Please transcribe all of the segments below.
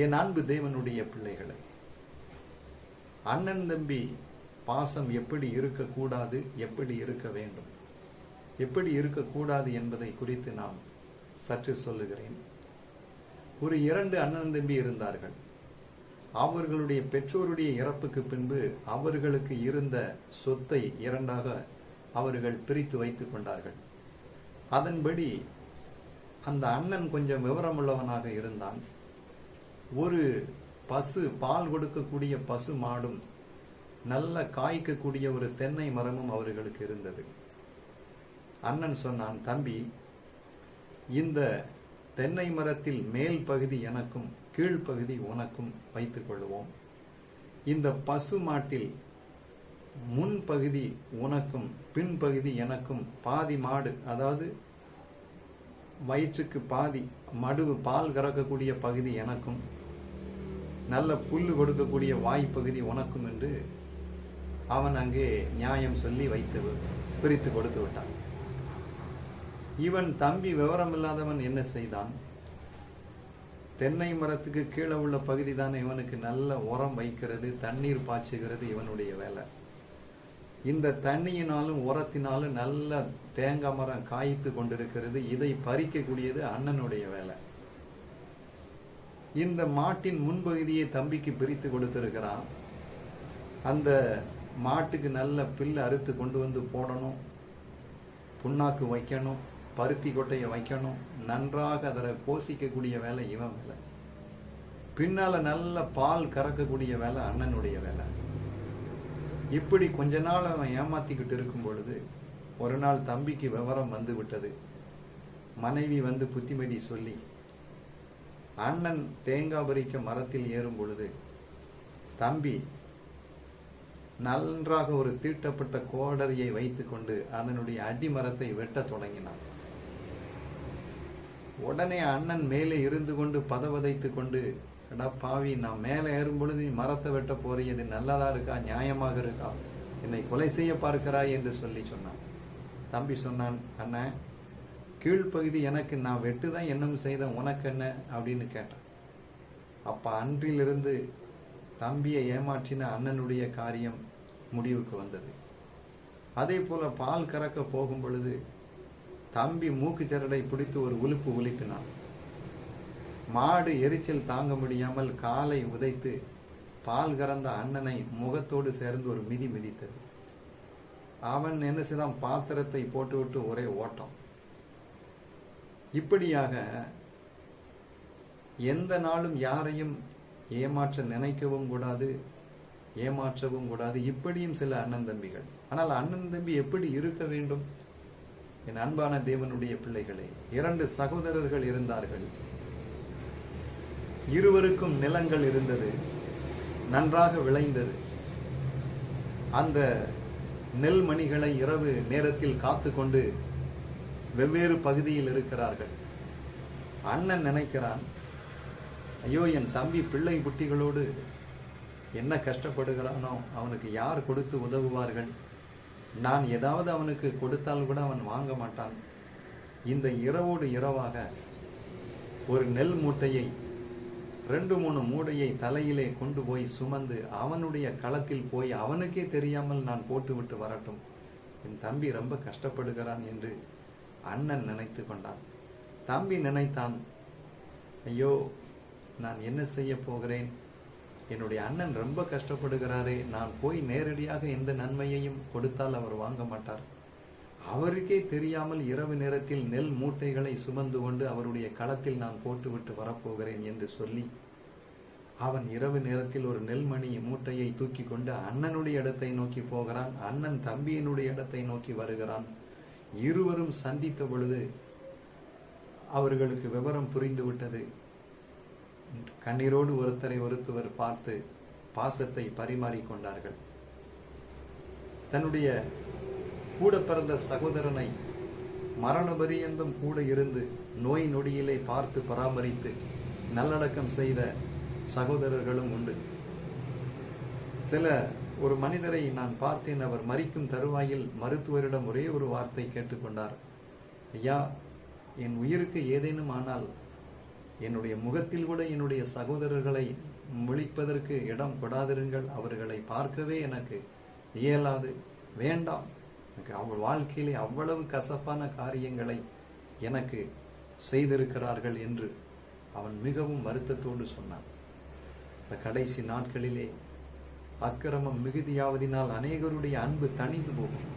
என் அன்பு தேவனுடைய பிள்ளைகளை, அண்ணன் தம்பி பாசம் எப்படி இருக்கக்கூடாது, எப்படி இருக்க வேண்டும், எப்படி இருக்கக்கூடாது என்பதை குறித்து நாம் சற்று சொல்லுகிறேன். ஒரு 2 அண்ணன் தம்பி இருந்தார்கள். அவர்களுடைய பெற்றோருடைய இறப்புக்கு பின்பு அவர்களுக்கு இருந்த சொத்தை 2ஆக அவர்கள் பிரித்து வைத்துக் கொண்டார்கள். அதன்படி அந்த அண்ணன் கொஞ்சம் விவரமுள்ளவனாக இருந்தான். ஒரு பசு, பால் கொடுக்கக்கூடிய பசு மாடும் நல்ல காய்க்கக்கூடிய ஒரு தென்னை மரமும் அவர்களுக்கு இருந்தது. அண்ணன் சொன்னான், தம்பி, இந்த தென்னை மரத்தில் மேல் பகுதி எனக்கும் கீழ்ப்பகுதி உனக்கும் வைத்துக் கொள்வோம். இந்த பசு மாட்டில் முன்பகுதி உனக்கும் பின்பகுதி எனக்கும், பாதி மாடு, அதாவது வயிற்றுக்கு பாதி மடுவு பால் கறக்கக்கூடிய பகுதி எனக்கும், நல்ல புல்லு கொடுக்கக்கூடிய வாய்ப்பகுதி உனக்கும் என்று அவன் அங்கே நியாயம் சொல்லி வைத்து பிரித்து கொடுத்து விட்டான். இவன் தம்பி விவரம் இல்லாதவன் என்ன செய்தான்? தென்னை மரத்துக்கு கீழே உள்ள பகுதி தானே இவனுக்கு நல்ல உரம் வைக்கிறது, தண்ணீர் பாய்ச்சுகிறது இவனுடைய வேலை. இந்த தண்ணியினாலும் உரத்தினாலும் நல்ல தேங்காய் மரம் காய்த்து கொண்டிருக்கிறது. இதை பறிக்கக்கூடியது அண்ணனுடைய வேலை. இந்த மாட்டின் முன்பகுதியை தம்பிக்கு பிரித்து கொடுத்திருக்கிறான். அந்த மாட்டுக்கு நல்ல பில்லு அறுத்து கொண்டு வந்து போடணும், புண்ணாக்கு வைக்கணும், பருத்தி கொட்டையை வைக்கணும், நன்றாக அதை போசிக்கக்கூடிய வேலை இவன் வேலை. பின்னால நல்ல பால் கறக்கக்கூடிய வேலை அண்ணனுடைய வேலை. இப்படி கொஞ்ச நாள் அவன் ஏமாத்திக்கிட்டு இருக்கும் பொழுது ஒரு நாள் தம்பிக்கு விவரம் வந்து விட்டது. மனைவி வந்து புத்திமதி சொல்லி, அண்ணன் தேங்காய் பறிக்க மரத்தில் ஏறும் பொழுது தம்பி நன்றாக ஒரு தீட்டப்பட்ட கோடரியை வைத்துக் கொண்டு அதனுடைய அடிமரத்தை வெட்ட தொடங்கினான். உடனே அண்ணன் மேலே இருந்து கொண்டு பதவதைத்துக் கொண்டு, எடா பாவி, நான் மேலே ஏறும் பொழுது நீ மரத்தை வெட்ட போறியது நல்லதா இருக்கா, நியாயமாக இருக்கா, என்னை கொலை செய்ய பார்க்கிறாய் என்று சொல்லி சொன்னான். தம்பி சொன்னான், அண்ணன், கீழ்ப்பகுதி எனக்கு, நான் வெட்டுதான் என்னும் செய்த, உனக்கு என்ன அப்படின்னு கேட்டான். அப்ப அன்றிலிருந்து தம்பியை ஏமாற்றின அண்ணனுடைய காரியம் முடிவுக்கு வந்தது. அதே போல பால் கறக்க போகும் பொழுது தம்பி மூக்கு சரடை பிடித்து ஒரு உலுப்பு உலுப்பினான். மாடு எரிச்சல் தாங்க முடியாமல் காலை உதைத்து பால் கறந்த அண்ணனை முகத்தோடு சேர்ந்து ஒரு மிதி மிதித்தது. அவன் என்ன செய்தான், பாத்திரத்தை போட்டுவிட்டு ஒரே ஓட்டம். இப்படியாக எந்த நாளும் யாரையும் ஏமாற்ற நினைக்கவும் கூடாது, ஏமாற்றவும் கூடாது. இப்படியும் சில அண்ணன் தம்பிகள். ஆனால் அண்ணன் தம்பி எப்படி இருக்க வேண்டும்? என் அன்பான தேவனுடைய பிள்ளைகளே, 2 சகோதரர்கள் இருந்தார்கள். இருவருக்கும் நிலங்கள் இருந்தது, நன்றாக விளைந்தது. அந்த நெல் மணிகளை இரவு நேரத்தில் காத்து கொண்டு வெவ்வேறு பகுதியில் இருக்கிறார்கள். அண்ணன் நினைக்கிறான், ஐயோ, என் தம்பி பிள்ளை குட்டிகளோடு என்ன கஷ்டப்படுகிறானோ, அவனுக்கு யார் கொடுத்து உதவுவார்கள்? நான் ஏதாவது அவனுக்கு கொடுத்தால் கூட அவன் வாங்க மாட்டான். இந்த இரவோடு இரவாக ஒரு நெல் மூட்டையை, 2-3 மூடையை தலையிலே கொண்டு போய் சுமந்து அவனுடைய களத்தில் போய் அவனுக்கே தெரியாமல் நான் போட்டுவிட்டு வரட்டும், என் தம்பி ரொம்ப கஷ்டப்படுகிறான் என்று அண்ணன் நினைத்து கொண்டான். தம்பி நினைத்தான், ஐயோ, நான் என்ன செய்ய போகிறேன்? என்னுடைய அண்ணன் ரொம்ப கஷ்டப்படுகிறாரே, நான் போய் நேரடியாக எந்த நன்மையையும் கொடுத்தால் அவர் வாங்க மாட்டார். அவருக்கே தெரியாமல் இரவு நேரத்தில் நெல் மூட்டைகளை சுமந்து கொண்டு அவருடைய களத்தில் நான் போட்டுவிட்டு வரப்போகிறேன் என்று சொல்லி அவன் இரவு நேரத்தில் ஒரு நெல்மணி மூட்டையை தூக்கி கொண்டு அண்ணனுடைய இடத்தை நோக்கி போகிறான். அண்ணன் தம்பியினுடைய இடத்தை நோக்கி வருகிறான். இருவரும் சந்தித்த பொழுது அவர்களுக்கு விவரம் புரிந்து விட்டது. கண்ணீரோடு ஒருத்தரை ஒருத்தவர் பார்த்து பாசத்தை பரிமாறிக்கொண்டார்கள். தன்னுடைய கூட பிறந்த சகோதரனை மரண பரியந்தம் கூட இருந்து நோய் நொடியிலே பார்த்து பராமரித்து நல்லடக்கம் செய்த சகோதரர்களும் உண்டு. ஒரு மனிதரை நான் பார்த்தேன். அவர் மரிக்கும் தருவாயில் மருத்துவரிடம் ஒரே ஒரு வார்த்தை கேட்டுக்கொண்டார். ஐயா, என் உயிருக்கு ஏதேனும் ஆனால் என்னுடைய முகத்தில் கூட என்னுடைய சகோதரர்களை முழிப்பதற்கு இடம் கொடாதிருங்கள். அவர்களை பார்க்கவே எனக்கு இயலாது, வேண்டாம். எனக்கு அவள் வாழ்க்கையிலே அவ்வளவு கசப்பான காரியங்களை எனக்கு செய்திருக்கிறார்கள் என்று அவன் மிகவும் வருத்தத்தோடு சொன்னான். இந்த கடைசி நாட்களிலே அக்கிரமம் மிகுதியாவதினால் அநேகருடைய அன்பு தணிந்து போகும்.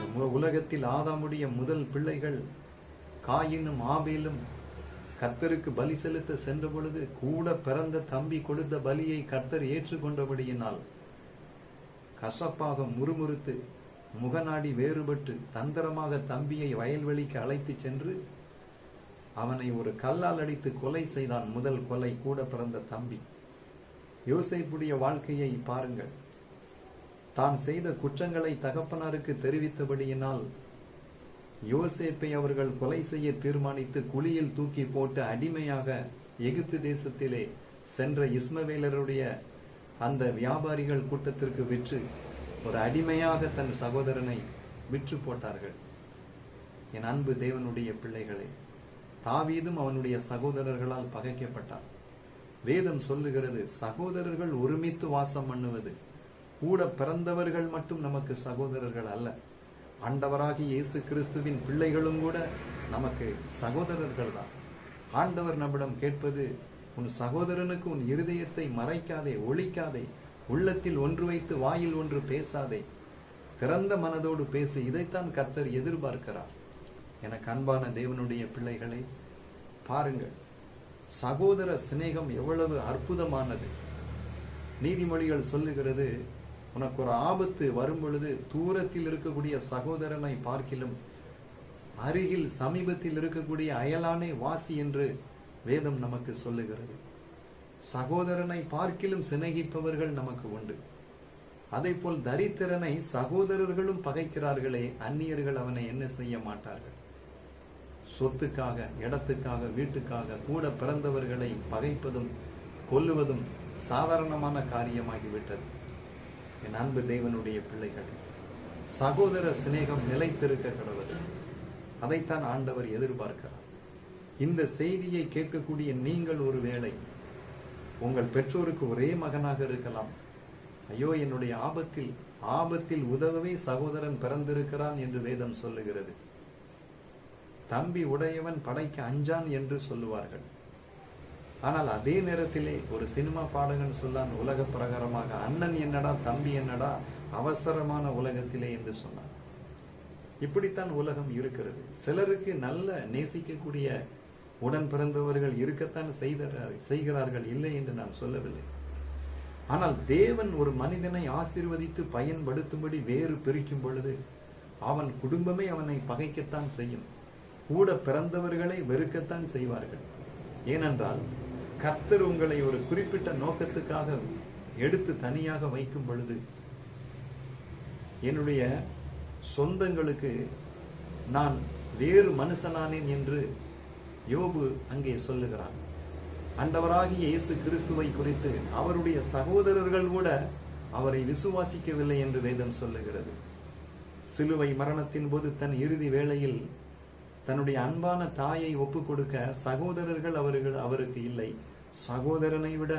இந்த உலகத்தில் ஆதாமுடைய முதல் பிள்ளைகள் காயினும் ஆபேலும் கர்த்தருக்கு பலி செலுத்த சென்ற பொழுது கூட பிறந்த தம்பி கொடுத்த பலியை கர்த்தர் ஏற்றுக்கொண்டபடியினால் கசப்பாக முறுமுறுத்து முகநாடி வேறுபட்டு தந்திரமாக தம்பியை வயல்வெளிக்கு அழைத்து சென்று அவனை ஒரு கல்லால் அடித்து கொலை செய்தான். முதல் கொலை கூட பிறந்த தம்பி. யோசேப்புடைய வாழ்க்கையை பாருங்கள். தான் செய்த குற்றங்களை தகப்பனாருக்கு தெரிவித்தபடியினால் யோசேப்பை அவர்கள் கொலை செய்ய தீர்மானித்து குழியில் தூக்கி போட்டு அடிமையாக எகிப்து தேசத்திலே சென்ற இஸ்மவேலருடைய அந்த வியாபாரிகள் கூட்டத்திற்கு விற்று ஒரு அடிமையாக தன் சகோதரனை விற்று போட்டார்கள். என் அன்பு தேவனுடைய பிள்ளைகளே, தாவீதும் அவனுடைய சகோதரர்களால் பகைக்கப்பட்டான். வேதம் சொல்லுகிறது, சகோதரர்கள் ஒருமித்து வாசம் பண்ணுவது, கூட பிறந்தவர்கள் மட்டும் நமக்கு சகோதரர்கள் அல்ல, ஆண்டவராகிய இயேசு கிறிஸ்துவின் பிள்ளைகளும் கூட நமக்கு சகோதரர்கள் தான். ஆண்டவர் நம்மிடம் கேட்பது, உன் சகோதரனுக்கு உன் இருதயத்தை மறைக்காதே, ஒளிக்காதே, உள்ளத்தில் ஒன்று வைத்து வாயில் ஒன்று பேசாதே, திறந்த மனதோடு பேசு. இதைத்தான் கர்த்தர் எதிர்பார்க்கிறார். எனக்கு அன்பான தேவனுடைய பிள்ளைகளை பாருங்கள், சகோதர சிநேகம் எவ்வளவு அற்புதமானது. நீதிமொழிகள் சொல்லுகிறது, உனக்கு ஒரு ஆபத்து வரும் பொழுது தூரத்தில் இருக்கக்கூடிய சகோதரனை பார்க்கிலும் அருகில் சமீபத்தில் இருக்கக்கூடிய அயலானே வாசி என்று வேதம் நமக்கு சொல்லுகிறது. சகோதரனை பார்க்கிலும் சிநேகிப்பவர்கள் நமக்கு உண்டு. அதே போல் தரித்திரனை சகோதரர்களும் பகைக்கிறார்களே, அந்நியர்கள் அவனை என்ன செய்ய மாட்டார்கள். சொத்துக்காக, இடத்துக்காக, வீட்டுக்காக கூட பிறந்தவர்களை பகைப்பதும் கொல்லுவதும் சாதாரணமான காரியமாகிவிட்டது. என் அன்பு தேவனுடைய பிள்ளைகள், சகோதர சிநேகம் நிலைத்திருக்க கடவுள். அதைத்தான் ஆண்டவர் எதிர்பார்க்கிறார். இந்த செய்தியை கேட்கக்கூடிய நீங்கள் ஒருவேளை உங்கள் பெற்றோருக்கு ஒரே மகனாக இருக்கலாம். ஐயோ, என்னுடைய ஆபத்தில் உதவவே சகோதரன் பிறந்திருக்கிறான் என்று வேதம் சொல்லுகிறது. தம்பி உடையவன் படைக்கு அஞ்சான் என்று சொல்லுவார்கள். ஆனால் அதே நேரத்திலே ஒரு சினிமா பாடகன் சொல்லான், உலக பிரகாரமாக, அண்ணன் என்னடா தம்பி என்னடா அவசரமான உலகத்திலே என்று சொன்னான். இப்படித்தான் உலகம் இருக்கிறது. சிலருக்கு நல்ல நேசிக்கக்கூடிய உடன் பிறந்தவர்கள் இருக்கத்தான் செய்கிறார்கள், இல்லை என்று நான் சொல்லவில்லை. ஆனால் தேவன் ஒரு மனிதனை ஆசீர்வதித்து பயன்படுத்தும்படி வேறு பிரிக்கும் பொழுது அவன் குடும்பமே அவனை பகைக்கத்தான் செய்யும். கூட பிறந்தவர்களை வெறுக்கத்தான் செய்வார்கள். ஏனென்றால் கர்த்தர் உங்களை ஒரு குறிப்பிட்ட நோக்கத்துக்காக எடுத்து தனியாக வைக்கும் பொழுது, என்னுடைய சொந்தங்களுக்கு நான் வேறு மனுஷனானேன் என்று யோபு அங்கே சொல்லுகிறான். ஆண்டவராகிய இயேசு கிறிஸ்துவை குறித்து அவருடைய சகோதரர்கள் கூட அவரை விசுவாசிக்கவில்லை என்று வேதம் சொல்லுகிறது. சிலுவை மரணத்தின் போது தன் இறுதி வேளையில் தன்னுடைய அன்பான தாயை ஒப்புக் கொடுக்க சகோதரர்கள் அவருக்கு இல்லை. சகோதரனை விட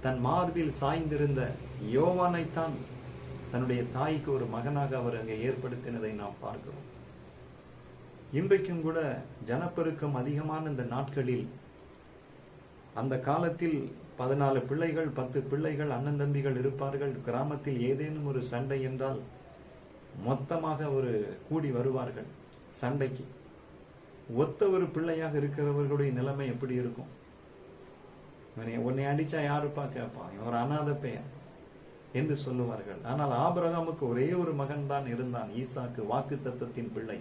தன் மார்பில் சாய்ந்திருந்த யோவானைத்தான் தன்னுடைய தாய்க்கு ஒரு மகனாக அவர் அங்கே ஏற்படுத்தினதை நாம் பார்க்கிறோம். இன்றைக்கும் கூட ஜனப்பெருக்கம் அதிகமான இந்த நாட்களில், அந்த காலத்தில் 14 பிள்ளைகள் 10 பிள்ளைகள் அண்ணன் தம்பிகள் இருப்பார்கள். கிராமத்தில் ஏதேனும் ஒரு சண்டை என்றால் மொத்தமாக ஒரு கூடி வருவார்கள் சண்டைக்கு. ஒத்த ஒரு பிள்ளையாக இருக்கிறவர்களுடைய நிலைமை எப்படி இருக்கும்? உன்னை அடிச்சா யாருப்பா கேட்பான், ஒரு அநாத பெயர் என்று சொல்லுவார்கள். ஆனால் ஆபிரகாமுக்கு ஒரே ஒரு மகன் தான் இருந்தான், ஈசாக்கு, வாக்கு தத்தத்தின் பிள்ளை.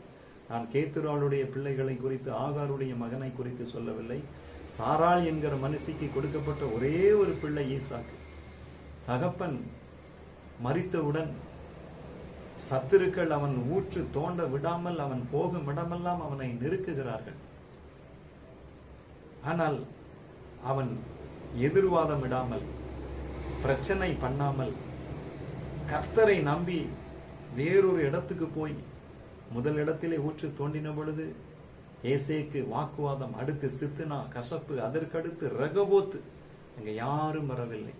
நான் கேத்துராளுடைய பிள்ளைகளை குறித்து, ஆகாருடைய மகனை குறித்து சொல்லவில்லை. சாராள் என்கிற மனுஷிக்கு கொடுக்கப்பட்ட ஒரே ஒரு பிள்ளை ஈசாக்கு. தகப்பன் மரித்தவுடன் சத்துருக்கள் அவன் ஊற்று தோண்ட விடாமல், அவன் போகும் இடமெல்லாம் அவனை நெருக்குகிறார்கள். ஆனால் அவன் எதிர்வாதம் விடாமல், பிரச்சனை பண்ணாமல், கர்த்தரை நம்பி வேறொரு இடத்துக்கு போய் முதல் இடத்திலே ஊற்று தோண்டின பொழுது ஏசேக்கு வாக்குவாதம், அடுத்து சித்னா கசப்பு, அதற்கடுத்து ரகபோத்து. அங்க யாரும் வரவில்லை.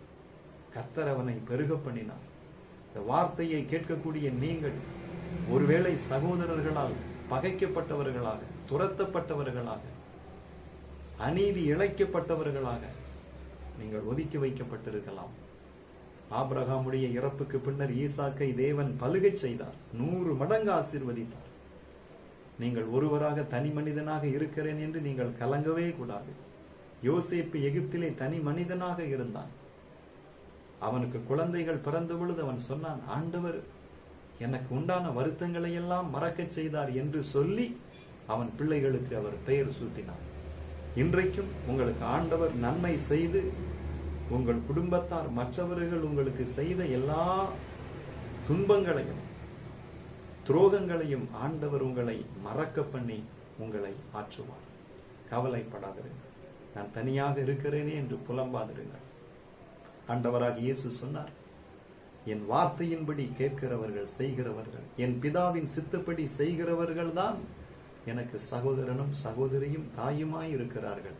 கர்த்தர் அவனை பெருக பண்ணினார். இந்த வார்த்தையை கேட்கக்கூடிய நீங்கள் ஒருவேளை சகோதரர்களால் பகைக்கப்பட்டவர்களாக, துரத்தப்பட்டவர்களாக, அநீதி இழைக்கப்பட்டவர்களாக நீங்கள் ஒதுக்கி வைக்கப்பட்டிருக்கலாம். ஆபிரகாமுடைய இறப்புக்கு பின்னர் ஈசாக்கை தேவன் பலுகை செய்தார், 100 மடங்கு ஆசீர்வதித்தார். நீங்கள் ஒருவராக தனி மனிதனாக இருக்கிறேன் என்று நீங்கள் கலங்கவே கூடாது. யோசேப்பு எகிப்திலே தனி மனிதனாக இருந்தான். அவனுக்கு குழந்தைகள் பிறந்த பொழுது அவன் சொன்னான், ஆண்டவர் எனக்கு உண்டான வருத்தங்களை எல்லாம் மறக்கச் செய்தார் என்று சொல்லி அவன் பிள்ளைகளுக்கு அவர் பெயர் சூட்டினார். இன்றைக்கும் உங்களுக்கு ஆண்டவர் நன்மை செய்து, உங்கள் குடும்பத்தார் மற்றவர்கள் உங்களுக்கு செய்த எல்லா துன்பங்களையும் துரோகங்களையும் ஆண்டவர் உங்களை மறக்க பண்ணி உங்களை ஆற்றுவார். கவலைப்படாதிருங்கள். நான் தனியாக இருக்கிறேனே என்று புலம்பாதிருங்கள். ஆண்டவராக இயேசு சொன்னார், என் வார்த்தையின்படி கேட்கிறவர்கள், செய்கிறவர்கள், என் பிதாவின் சித்தப்படி செய்கிறவர்கள் தான் எனக்கு சகோதரனும் சகோதரியும் தாயுமாய் இருக்கிறார்கள்.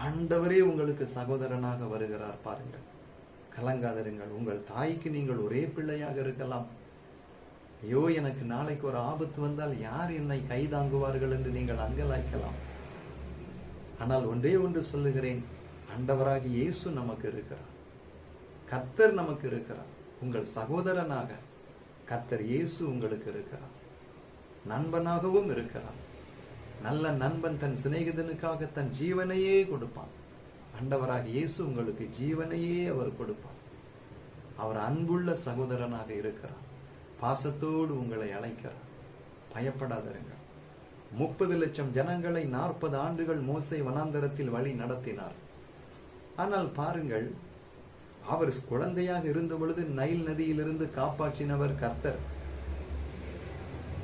ஆண்டவரே உங்களுக்கு சகோதரனாக வருகிறார். பாருங்கள், கலங்காதிருங்கள். உங்கள் தாய்க்கு நீங்கள் ஒரே பிள்ளையாக இருக்கலாம். ஐயோ, எனக்கு நாளைக்கு ஒரு ஆபத்து வந்தால் யார் என்னை கைதாங்குவார்கள் என்று நீங்கள் அங்கலாய்க்கலாம். ஆனால் ஒன்றே ஒன்று சொல்லுகிறேன், ஆண்டவராக இயேசு நமக்கு இருக்கிறார், கர்த்தர் நமக்கு இருக்கிறார். உங்கள் சகோதரனாக கர்த்தர் இயேசு உங்களுக்கு இருக்கிறார், நண்பனாகவும் இருக்கிறார். நல்ல நண்பன் தன் சிநேகிதனுக்காக தன் ஜீவனையே கொடுப்பான். ஆண்டவராக இயேசு உங்களுக்கு ஜீவனையே அவர் கொடுப்பார். அவர் அன்புள்ள சகோதரனாக இருக்கிறார். பாசத்தோடு உங்களை அழைக்கிறார். பயப்படாதிருங்கள். 30 லட்சம் ஜனங்களை 40 ஆண்டுகள் மோசே வனாந்தரத்தில் வழி நடத்தினார். ஆனால் பாருங்கள், அவர் குழந்தையாக இருந்த பொழுது நைல் நதியிலிருந்து காப்பாற்றினவர் கர்த்தர்.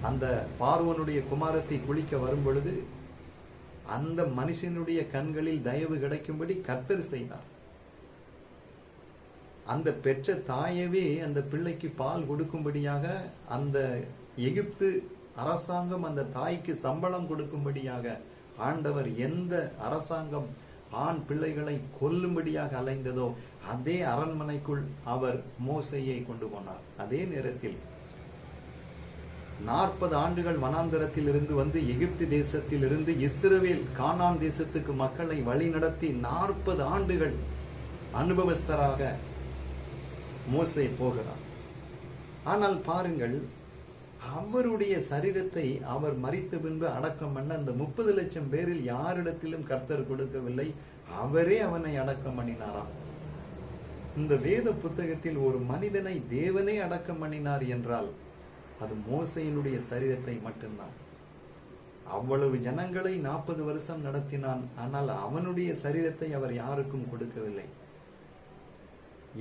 அந்த பார்வோனுடைய குமாரத்தை குளிக்க வரும் பொழுது அந்த மனுஷனுடைய கண்களில் தயவு கிடைக்கும்படி கர்த்தர் செய்தார். அந்த பெற்ற தாயவே அந்த பிள்ளைக்கு பால் கொடுக்கும்படியாக அந்த எகிப்து அரசாங்கம் அந்த தாய்க்கு சம்பளம் கொடுக்கும்படியாக ஆண்டவர் எந்த அரசாங்கம் ஆண் பிள்ளைகளை கொல்லும்படியாக அலைந்ததோ அதே அரண்மனைக்குள் அவர் மோசேயை கொண்டு போனார். அதே நேரத்தில் 40 ஆண்டுகள் வனாந்தரத்தில் இருந்து வந்து எகிப்து தேசத்தில் இருந்து இஸ்ரவேல் கானான் தேசத்துக்கு மக்களை வழி நடத்தி 40 ஆண்டுகள் அனுபவஸ்தராக மோசே போகிறார். ஆனால் பாருங்கள், அவருடைய சரீரத்தை அவர் மரித்த பின்பு அடக்கம் பண்ண அந்த 30 லட்சம் பேரில் யாரிடத்திலும் கர்த்தர் கொடுக்கவில்லை, அவரே அவனை அடக்கம் பண்ணினாராம். இந்த வேத புத்தகத்தில் ஒரு மனிதனை தேவனே அடக்கம் பண்ணினார் என்றால் அது மோசேயினுடைய சரீரத்தை மட்டும்தான். அவ்வளவு ஜனங்களை 40 வருஷம் நடத்தினான், ஆனால் அவனுடைய சரீரத்தை அவர் யாருக்கும் கொடுக்கவில்லை.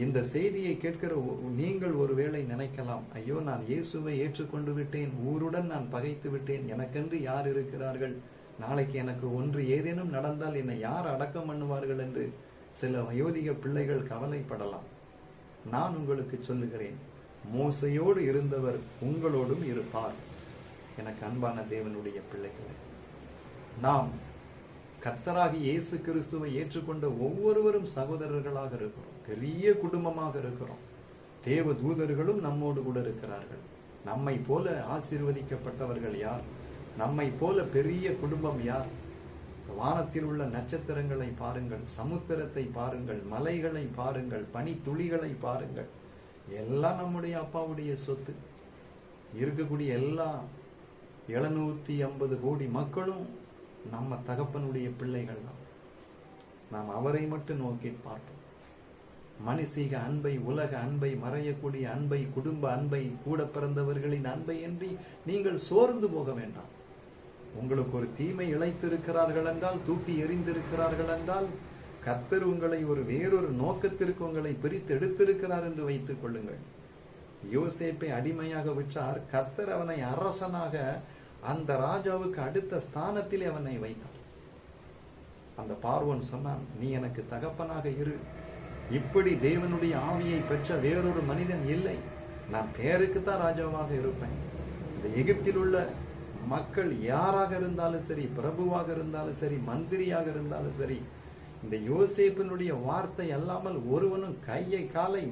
இந்த செய்தியை கேட்கிற நீங்கள் ஒருவேளை நினைக்கலாம், ஐயோ, நான் இயேசுவை ஏற்றுக்கொண்டு விட்டேன், ஊருடன் நான் பகைத்து விட்டேன், எனக்கென்று யார் இருக்கிறார்கள், நாளைக்கு எனக்கு ஒன்று ஏதேனும் நடந்தால் என்னை யார் அடக்கம் பண்ணுவார்கள் என்று சில வயோதிக பிள்ளைகள் கவலைப்படலாம். நான் உங்களுக்கு சொல்லுகிறேன், மோசையோடு இருந்தவர் உங்களோடும் இருப்பார். எனக்கு அன்பான தேவனுடைய பிள்ளைகளே, நாம் கர்த்தராகி இயேசு கிறிஸ்துவை ஏற்றுக்கொண்ட ஒவ்வொருவரும் சகோதரர்களாக இருக்கிறோம். பெரிய குடும்பமாக இருக்கிறோம். தேவ தூதர்களும் நம்மோடு கூட இருக்கிறார்கள். நம்மை போல ஆசீர்வதிக்கப்பட்டவர்கள் யார்? நம்மை போல பெரிய குடும்பம் யார்? வானத்தில் உள்ள நட்சத்திரங்களை பாருங்கள், சமுத்திரத்தை பாருங்கள், மலைகளை பாருங்கள், பனி துளிகளை பாருங்கள். எல்லாம் நம்முடைய அப்பாவுடைய சொத்து. இருக்கக்கூடிய எல்லா 750 கோடி மக்களும் நம்ம தகப்பனுடைய பிள்ளைகள் தான். நாம் அவரை மட்டும் நோக்கி பார்ப்போம். மனுஷீக அன்பை, உலக அன்பை, மறையக்கூடிய அன்பை, குடும்ப அன்பை, கூட பிறந்தவர்களின் அன்பை என்று நீங்கள் சோர்ந்து போக வேண்டாம். உங்களுக்கு ஒரு தீமை இழைத்திருக்கிறார்கள் என்றால், தூக்கி எறிந்திருக்கிறார்கள் என்றால், கர்த்தர் உங்களை ஒரு வேறொரு நோக்கத்திற்கு உங்களை பிரித்து எடுத்திருக்கிறார் என்று வைத்துக் கொள்ளுங்கள். யோசேப்பை அடிமையாக விற்றார். கர்த்தர் அவனை அரசனாக அந்த ராஜாவுக்கு அடுத்த ஸ்தானத்தில் அவனை வைத்தார். அந்த பார்வோன் சொன்னான், நீ எனக்கு தகப்பனாக இரு, இப்படி தேவனுடைய ஆவியை பெற்ற வேறொரு மனிதன் இல்லை, நான் பேருக்குத்தான் ராஜாவாக இருப்பேன். இந்த எகிப்தில் உள்ள மக்கள் யாராக இருந்தாலும் சரி, பிரபுவாக இருந்தாலும் சரி, மந்திரியாக இருந்தாலும் சரி, இந்த யோசேப்பினுடைய வார்த்தை அல்லாமல் ஒருவனும் கையை காலை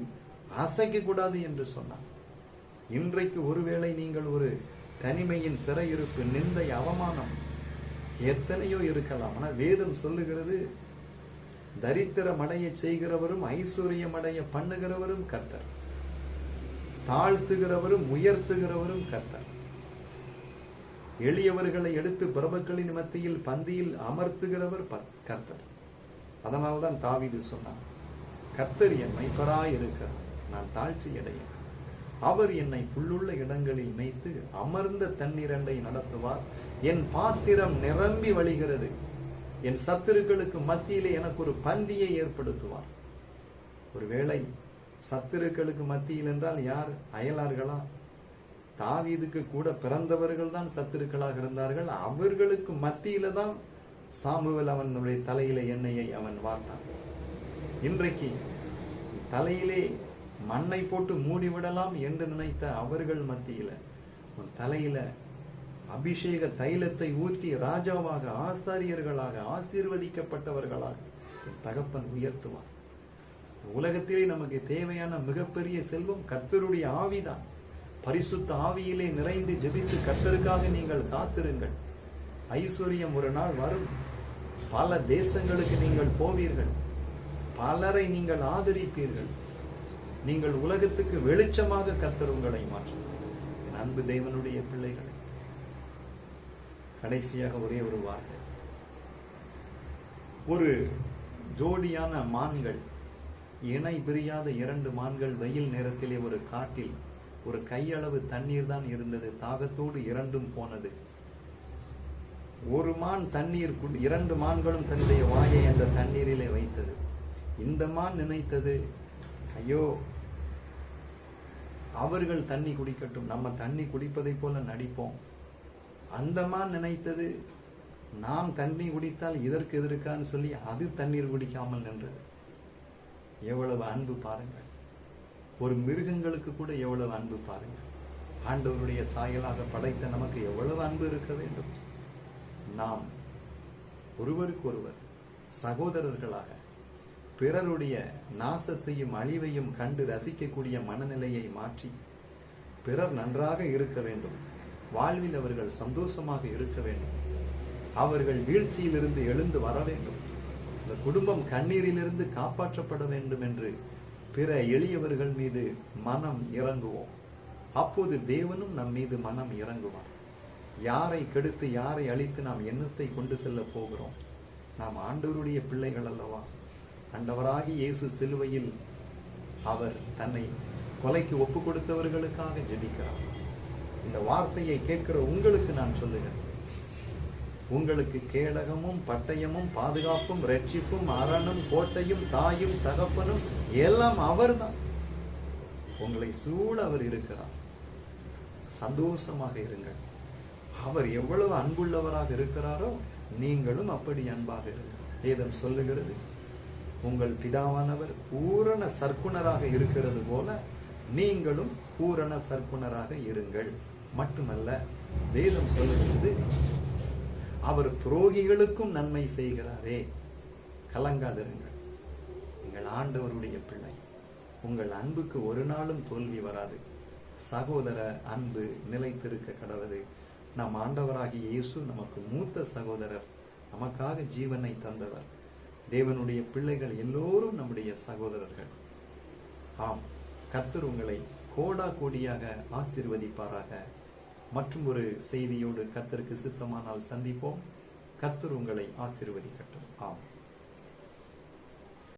அசைக்க கூடாது என்று சொன்னான். இன்றைக்கு ஒருவேளை நீங்கள் ஒரு தனிமையின் சிறையிருப்பு, நிந்தை, அவமானம் எத்தனையோ இருக்கலாம். ஆனால் வேதம் சொல்லுகிறது, தரித்திரம் அடைய செய்கிறவரும் ஐஸ்வர்யம் அடைய பண்ணுகிறவரும் கர்த்தர், தாழ்த்துகிறவரும் உயர்த்துகிறவரும் கர்த்தர், எளியவர்களை எடுத்து பிரபுக்களின் மத்தியில் பந்தியில் அமர்த்துகிறவர் கர்த்தர். அதனால்தான் தாவீது சொன்னான், கர்த்தர் என் மெய்ப்பராய் இருக்கிறார், நான் தாழ்ச்சி அடையேன். அவர் என்னை புல்லுள்ள இடங்களில் மேய்த்து அமர்ந்த தண்ணீரண்டை நடத்துவார். என் பாத்திரம் நிரம்பி வழிகிறது. என் சத்துருக்களுக்கு மத்தியிலே எனக்கு ஒரு பந்தியை ஏற்படுத்துவார். ஒருவேளை சத்துருக்களுக்கு மத்தியில் என்றால் யார்? அயலார்களா? தாவீதுக்கு கூட பிறந்தவர்கள் தான் சத்துருக்களாக இருந்தார்கள். அவர்களுக்கு மத்தியில தான் சாமுவேல் அவனுடைய தலையில எண்ணெயை அவன் வார்த்தான். இன்றைக்கு தலையிலே மண்ணை போட்டு மூடிவிடலாம் என்று நினைத்த அவர்கள் மத்தியில உன் தலையில அபிஷேக தைலத்தை ஊற்றி ராஜாவாக, ஆசாரியர்களாக, ஆசீர்வதிக்கப்பட்டவர்களாக தகப்பன் உயர்த்துவார். உலகத்திலே நமக்கு தேவையான மிகப்பெரிய செல்வம் கர்த்தருடைய ஆவிதான். பரிசுத்த ஆவியிலே நிறைந்து ஜெபித்து கர்த்தருக்காக நீங்கள் காத்திருங்கள். ஐஸ்வர்யம் ஒரு நாள் வரும். பல தேசங்களுக்கு நீங்கள் போவீர்கள். பலரை நீங்கள் ஆதரிப்பீர்கள். நீங்கள் உலகத்துக்கு வெளிச்சமாக கர்த்தர் உங்களை மாற்றுவார். என் அன்பு தேவனுடைய பிள்ளைகளை, கடைசியாக ஒரே ஒரு வார்த்தை. ஒரு ஜோடியான மான்கள், இணை பிரியாத 2 மான்கள் வெயில் நேரத்திலே ஒரு காட்டில் ஒரு கையளவு தண்ணீர் தான் இருந்தது. தாகத்தோடு இரண்டும் போனது. ஒரு மான் தண்ணீர், 2 மான்களும் தன்னுடைய வாயை அந்த தண்ணீரிலே வைத்தது. இந்த மான் நினைத்தது, ஐயோ அவர்கள் தண்ணி குடிக்கட்டும், நம்ம தண்ணி குடிப்பதை போல நடிப்போம். அந்த மான் நினைத்தது, நாம் தண்ணி குடித்தால் இதற்கு எதிர்க்கான்னு சொல்லி அது தண்ணீர் குடிக்காமல் நின்றது. எவ்வளவு அன்பு பாருங்கள். ஒரு மிருகங்களுக்கு கூட எவ்வளவு அன்பு பாருங்கள். ஆண்டவருடைய சாயலாக படைத்த நமக்கு எவ்வளவு அன்பு இருக்க வேண்டும். நாம் ஒருவருக்கொருவர் சகோதரர்களாக பிறருடைய நாசத்தையும் அழிவையும் கண்டு ரசிக்கக்கூடிய மனநிலையை மாற்றி பிறர் நன்றாக இருக்க வேண்டும், வாழ்வில் அவர்கள் சந்தோஷமாக இருக்க வேண்டும், அவர்கள் வீழ்ச்சியிலிருந்து எழுந்து வர வேண்டும், இந்த குடும்பம் கண்ணீரிலிருந்து காப்பாற்றப்பட வேண்டும் என்று பிற எளியவர்கள் மீது மனம் இறங்குவோம். அப்போது தேவனும் நம் மீது மனம் இறங்குவார். யாரை கெடுத்து யாரை அழித்து நாம் எண்ணத்தை கொண்டு செல்ல போகிறோம்? நாம் ஆண்டவருடைய பிள்ளைகள் அல்லவா? ஆண்டவராகி இயேசு சிலுவையில் அவர் தன்னை கொலைக்கு ஒப்பு கொடுத்தவர்களுக்காக ஜெபிக்கிறார். இந்த வார்த்தையை கேட்கிற உங்களுக்கு நான் சொல்லுகிறேன், உங்களுக்கு கேடகமும் பட்டயமும் பாதுகாப்பும் ரட்சிப்பும் அரணும் கோட்டையும் தாயும் தகப்பனும் எல்லாம் அவர்தான். உங்களை சூழ அவர் இருக்கிறார். சந்தோஷமாக இருங்கள். அவர் எவ்வளவு அன்புள்ளவராக இருக்கிறாரோ நீங்களும் அப்படி அன்பாக இருங்கள். வேதம் சொல்லுகிறது, உங்கள் பிதாவானவர் பூரண சற்குணராக இருக்கிறது போல நீங்களும் பூரண சற்குணராக இருங்கள். மட்டுமல்ல, வேதம் சொல்லுகிறது, அவர் துரோகிகளுக்கும் நன்மை செய்கிறாரே. கலங்காதிருங்கள். நீங்கள் ஆண்டவருடைய பிள்ளை. உங்கள் அன்புக்கு ஒரு நாளும் தோல்வி வராது. சகோதர அன்பு நிலைத்திருக்க கடவுது. நம் ஆண்டவராகிய இயேசு நமக்கு மூத்த சகோதரர், நமக்காக ஜீவனை தந்தவர். தேவனுடைய பிள்ளைகள் எல்லோரும் நம்முடைய சகோதரர்கள். ஆம், கர்த்தர் உங்களை கோடா கோடியாக ஆசீர்வதிப்பாராக. மற்றும் ஒரு செய்தியோடு கர்த்தருக்கு சித்தமானால் சந்திப்போம். கர்த்தர் உங்களை ஆசீர்வதிக்கட்டும். ஆம்.